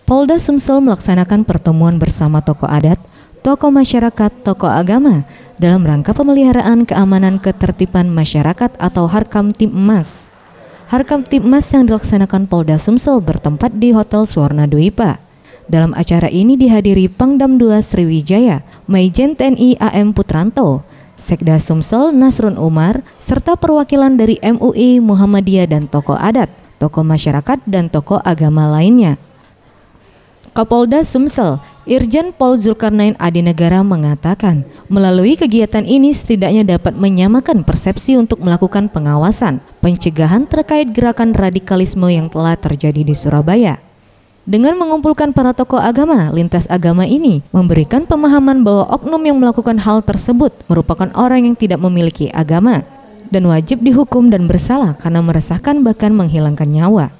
Polda Sumsel melaksanakan pertemuan bersama tokoh adat, tokoh masyarakat, tokoh agama dalam rangka pemeliharaan keamanan ketertiban masyarakat atau Harkamtibmas. Harkamtibmas yang dilaksanakan Polda Sumsel bertempat di Hotel Suwarna Dwipa. Dalam acara ini dihadiri Pangdam II Sriwijaya, Maijen TNI AM Putranto, Sekda Sumsel Nasrun Umar, serta perwakilan dari MUI, Muhammadiyah dan tokoh adat, tokoh masyarakat dan tokoh agama lainnya. Kapolda Sumsel, Irjen Pol Zulkarnain Adinegara mengatakan, melalui kegiatan ini setidaknya dapat menyamakan persepsi untuk melakukan pengawasan, pencegahan terkait gerakan radikalisme yang telah terjadi di Surabaya. Dengan mengumpulkan para tokoh agama, lintas agama ini memberikan pemahaman bahwa oknum yang melakukan hal tersebut merupakan orang yang tidak memiliki agama dan wajib dihukum dan bersalah karena meresahkan bahkan menghilangkan nyawa.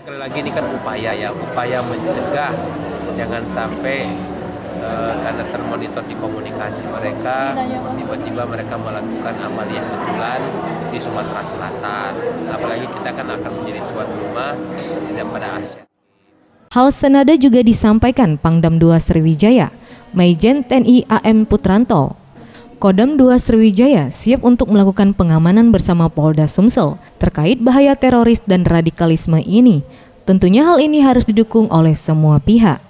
Sekali lagi ini kan upaya mencegah, jangan sampai karena termonitor di komunikasi mereka, tiba-tiba mereka melakukan amaliyah betulan di Sumatera Selatan. Apalagi kita kan akan menjadi tuan rumah tidak pada Asia. Hal senada juga disampaikan Pangdam II Sriwijaya, Maijen TNI AM Putranto. Kodam II Sriwijaya siap untuk melakukan pengamanan bersama Polda Sumsel terkait bahaya teroris dan radikalisme ini. Tentunya hal ini harus didukung oleh semua pihak.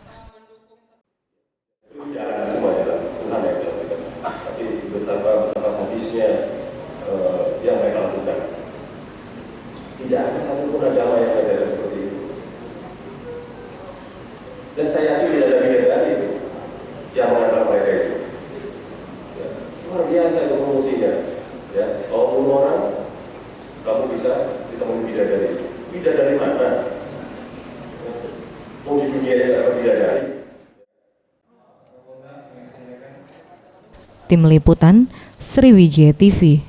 Tidak ada satupun agama yang ada seperti itu. Dan saya yakin tidak ada bidadari itu yang mengantar mereka itu. Ya, luar biasa itu fungsinya. Ya, kalau bunuh orang, kamu bisa ditemui bidadari. Bidadari mana? Mau di dunia yang ada bidadari. Tim Liputan Sriwijaya TV.